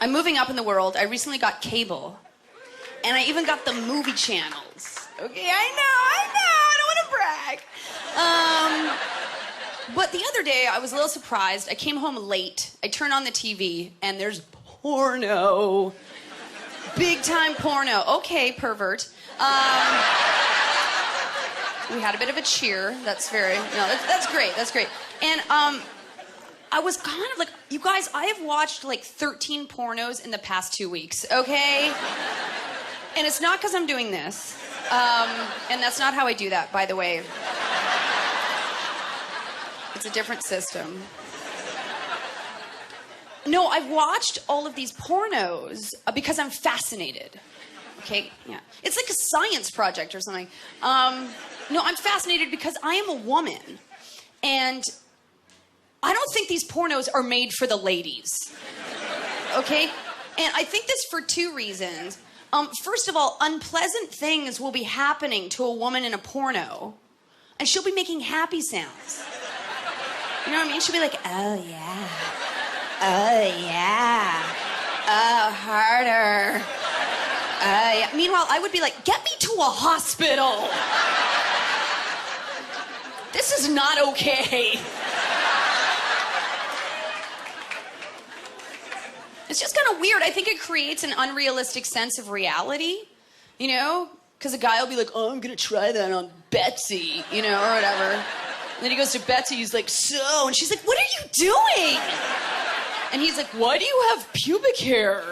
I'm moving up in the world. I recently got cable. And I even got the movie channels. Okay, I know. I don't want to brag. But the other day, I was a little surprised. I came home late. I turned on the TV, and there's porno. Big time porno. Okay, pervert. We had a bit of a cheer. That's great. That's great. And I was kind of like, you guys, I have watched like 13 pornos in the past 2 weeks, okay? And it's not because I'm doing this. And that's not how I do that, by the way. It's a different system. No, I've watched all of these pornos because I'm fascinated. Okay, yeah. It's like a science project or something. No, I'm fascinated because I am a woman. And I don't think these pornos are made for the ladies. Okay? And I think this for two reasons. First of all, unpleasant things will be happening to a woman in a porno. And she'll be making happy sounds. You know what I mean? She'll be like, oh, yeah. Oh, yeah. Oh, harder. Yeah. Meanwhile, I would be like, get me to a hospital. This is not okay. It's just kind of weird. I think it creates an unrealistic sense of reality, you know? Because a guy will be like, oh, I'm going to try that on Betsy, you know, or whatever. And then he goes to Betsy, he's like, so, and she's like, what are you doing? And he's like, why do you have pubic hair?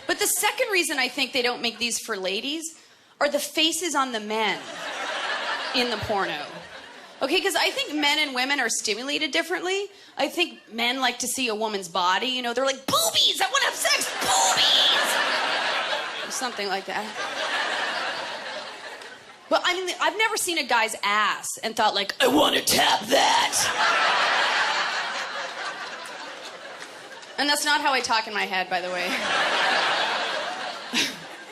But the second reason I think they don't make these for ladies are the faces on the men in the porno. Okay, because I think men and women are stimulated differently. I think men like to see a woman's body. You know, they're like, boobies! I want to have sex! Boobies! Or something like that. But I mean, I've never seen a guy's ass and thought like, I want to tap that! And that's not how I talk in my head, by the way.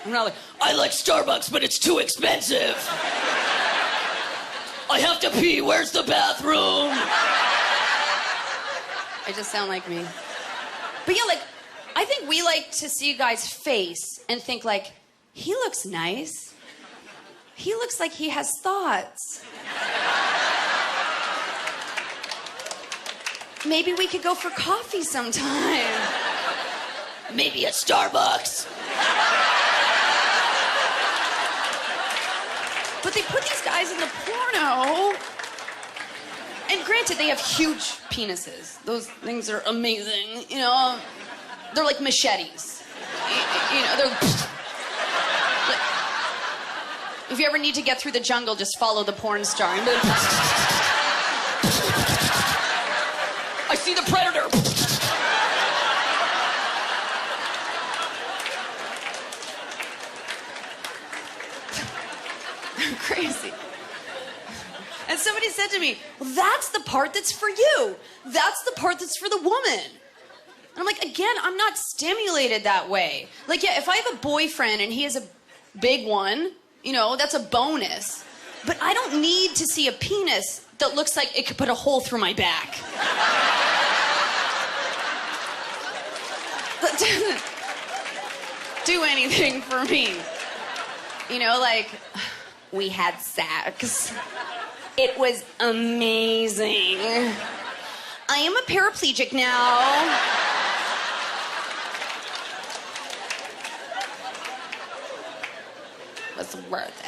I'm not like, I like Starbucks, but it's too expensive. I have to pee, where's the bathroom? I just sound like me. But yeah, like, I think we like to see a guy's face and think like, he looks nice. He looks like he has thoughts. Maybe we could go for coffee sometime. Maybe at Starbucks. But they put these guys in the porno. And granted, they have huge penises. Those things are amazing, you know. They're like machetes. You know, they're... Like, if you ever need to get through the jungle, just follow the porn star. I see the predator. Crazy. And somebody said to me, well, that's the part that's for you. That's the part that's for the woman. And I'm like, again, I'm not stimulated that way. Like, yeah, if I have a boyfriend and he has a big one, you know, that's a bonus. But I don't need to see a penis that looks like it could put a hole through my back. That doesn't do anything for me. You know, like... We had sex. It was amazing. I am a paraplegic now. Was worth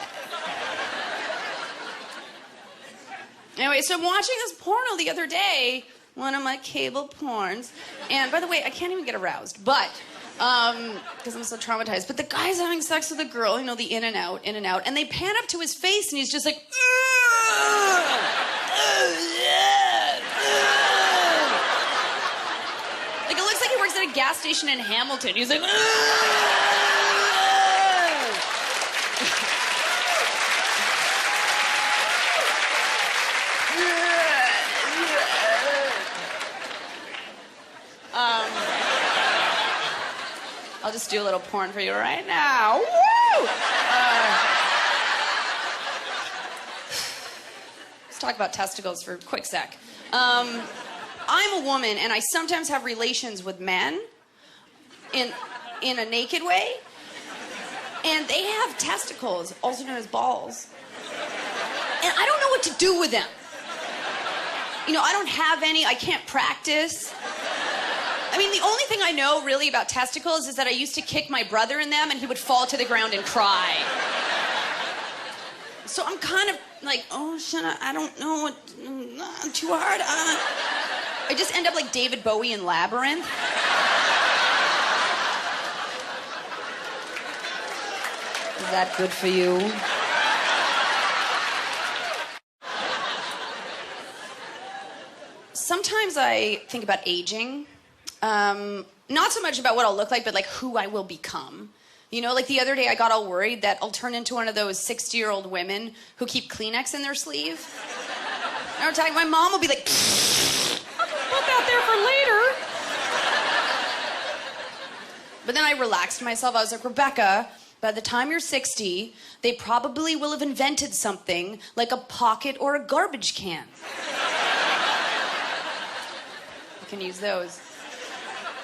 it. Anyway, so I'm watching this porno the other day, one of my cable porns. And by the way, I can't even get aroused, but... because I'm so traumatized. But the guy's having sex with a girl, you know, the in and out, and they pan up to his face, and he's just like, like it looks like he works at a gas station in Hamilton. He's like, I'll just do a little porn for you right now. Woo! talk about testicles for a quick sec. I'm a woman, and I sometimes have relations with men in a naked way, and they have testicles, also known as balls, and I don't know what to do with them. You know, I don't have any. I can't practice. I mean, the only thing I know really about testicles is that I used to kick my brother in them, and he would fall to the ground and cry. So I'm kind of like, oh, shit, I don't know what, too hard. I just end up like David Bowie in Labyrinth. Is that good for you? Sometimes I think about aging. Not so much about what I'll look like, but like who I will become. You know, like the other day I got all worried that I'll turn into one of those 60-year-old women who keep Kleenex in their sleeve. And I'm talking, my mom will be like, I'll put that there for later. But then I relaxed myself. I was like, Rebecca, by the time you're 60, they probably will have invented something like a pocket or a garbage can. You can use those.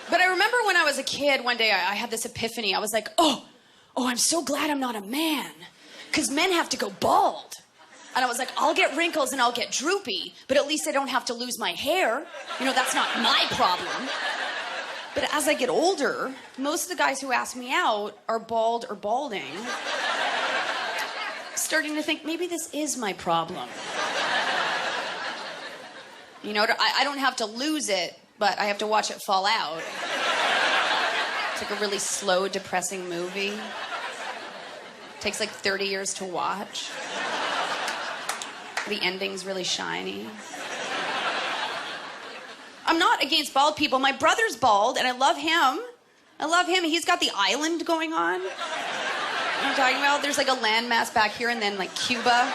But I remember when I was a kid, one day I had this epiphany. I was like, oh, I'm so glad I'm not a man. Because men have to go bald. And I was like, I'll get wrinkles and I'll get droopy, but at least I don't have to lose my hair. You know, that's not my problem. But as I get older, most of the guys who ask me out are bald or balding. Starting to think, maybe this is my problem. You know, I don't have to lose it, but I have to watch it fall out. It's like a really slow, depressing movie. It takes like 30 years to watch. The ending's really shiny. I'm not against bald people. My brother's bald, and I love him. He's got the island going on. You know what I'm talking about? There's like a landmass back here, and then like Cuba.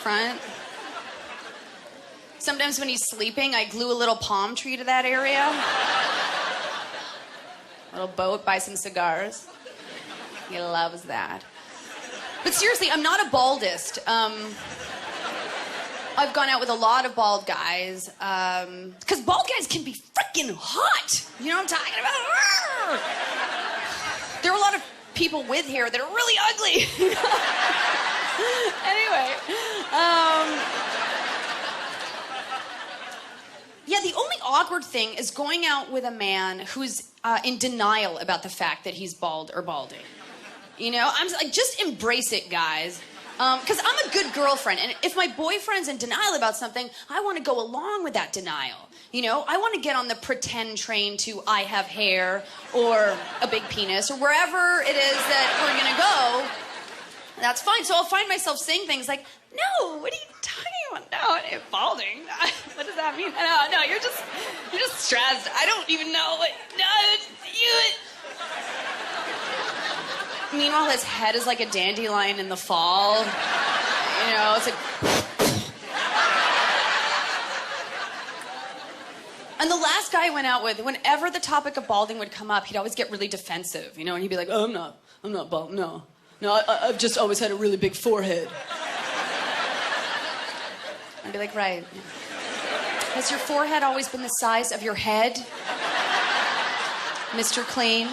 Front. Sometimes when he's sleeping, I glue a little palm tree to that area. A little boat, buy some cigars. He loves that. But seriously, I'm not a baldist. I've gone out with a lot of bald guys. Because bald guys can be freaking hot. You know what I'm talking about? There are a lot of people with hair that are really ugly. Anyway. Yeah, the only awkward thing is going out with a man who's in denial about the fact that he's bald or balding. You know, I'm like, just embrace it, guys. Because I'm a good girlfriend, and if my boyfriend's in denial about something, I want to go along with that denial. You know, I want to get on the pretend train to I have hair or a big penis or wherever it is that we're going to go. That's fine. So I'll find myself saying things like, no, what are you talking about? No, it ain't balding. What does that mean? No, you're just stressed. I don't even know what, Meanwhile, his head is like a dandelion in the fall. You know, it's like... And the last guy I went out with, whenever the topic of balding would come up, he'd always get really defensive, you know, and he'd be like, oh, I'm not bald, no. No, I've just always had a really big forehead. I'd be like, right. Has your forehead always been the size of your head, Mr. Clean?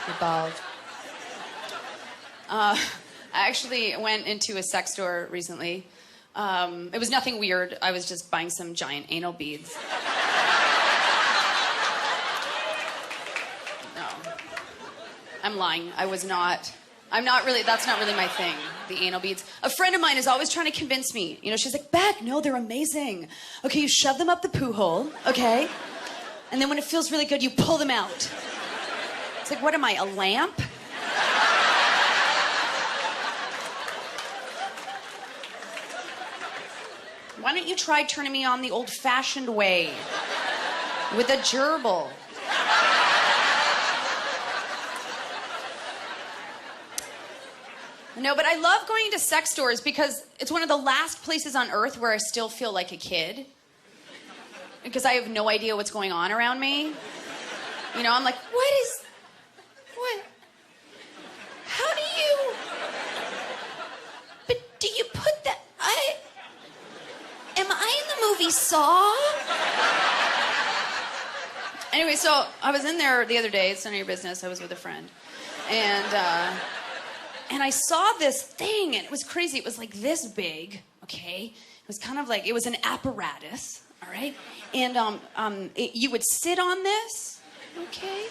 You're bald. I actually went into a sex store recently. It was nothing weird. I was just buying some giant anal beads. No. I'm lying. That's not really my thing, the anal beads. A friend of mine is always trying to convince me. You know, she's like, Beck, no, they're amazing. Okay, you shove them up the poo hole, okay? And then when it feels really good, you pull them out. It's like, what am I, a lamp? Why don't you try turning me on the old-fashioned way with a gerbil? No, but I love going to sex stores because it's one of the last places on earth where I still feel like a kid. Because I have no idea what's going on around me. You know, I'm like, what? saw? Anyway, so I was in there the other day. It's none of your business. I was with a friend. And I saw this thing, and it was crazy. It was like this big, okay? It was kind of like, it was an apparatus, all right? And you would sit on this, okay?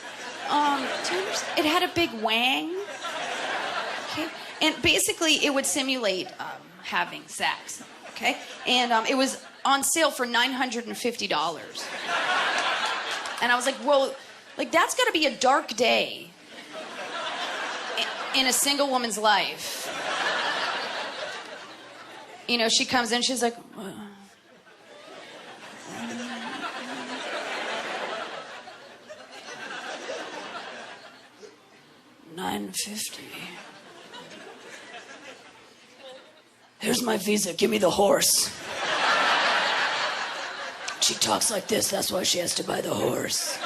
Do you understand? It had a big wang, okay? And basically, it would simulate having sex, okay? And it was on sale for $950. And I was like, well, like, that's got to be a dark day in a single woman's life. You know, she comes in, she's like, $950. Here's my visa, give me the horse. She talks like this, that's why she has to buy the horse.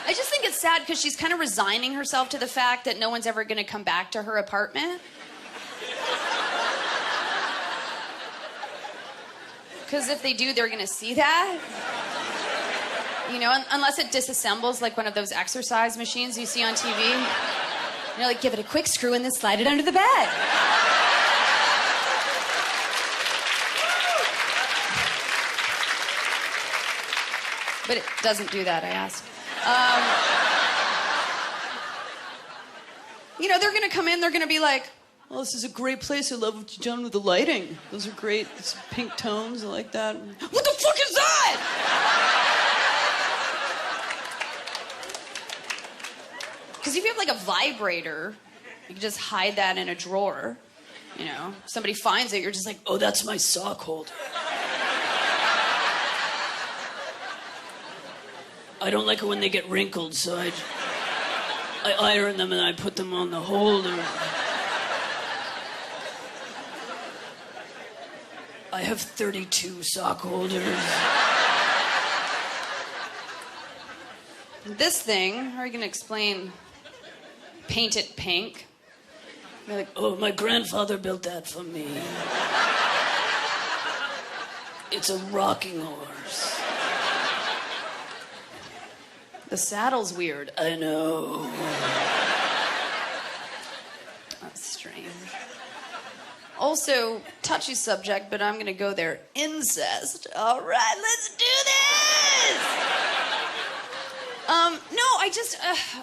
I just think it's sad because she's kind of resigning herself to the fact that no one's ever going to come back to her apartment. Because if they do, they're going to see that. You know, unless it disassembles like one of those exercise machines you see on TV. You're like, give it a quick screw and then slide it under the bed. But it doesn't do that, I asked. You know, they're gonna come in, they're gonna be like, well, this is a great place. I love what you've done with the lighting. Those are great. It's pink tones, I like that. What the fuck is that? Because if you have like a vibrator, you can just hide that in a drawer. You know, somebody finds it, you're just like, oh, that's my sock holder. I don't like it when they get wrinkled, so I iron them and I put them on the holder. I have 32 sock holders. This thing, how are you gonna explain paint it pink? You're like, oh, my grandfather built that for me. It's a rocking horse. The saddle's weird. I know. That's strange. Also, touchy subject, but I'm gonna go there. Incest. All right, let's do this! No,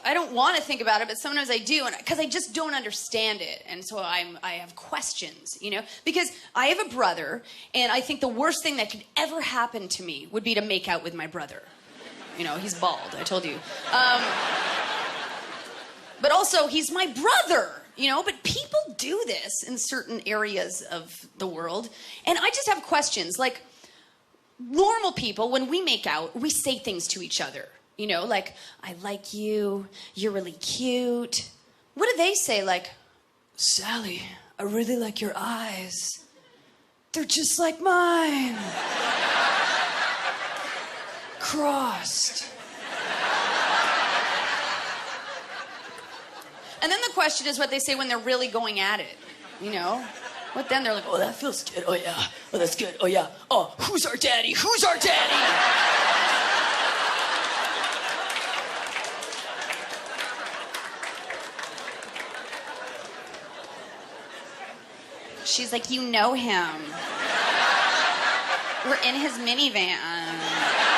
I don't want to think about it, but sometimes I do, because I just don't understand it, and so I have questions, you know? Because I have a brother, and I think the worst thing that could ever happen to me would be to make out with my brother. You know, he's bald, I told you. But also, he's my brother, you know? But people do this in certain areas of the world. And I just have questions. Like, normal people, when we make out, we say things to each other. You know, like, I like you, you're really cute. What do they say? Like, Sally, I really like your eyes. They're just like mine. Crossed. And then the question is what they say when they're really going at it, you know? What then? They're like, oh, that feels good. Oh, yeah. Oh, that's good. Oh, yeah. Oh, who's our daddy? Who's our daddy? She's like, you know him. We're in his minivan.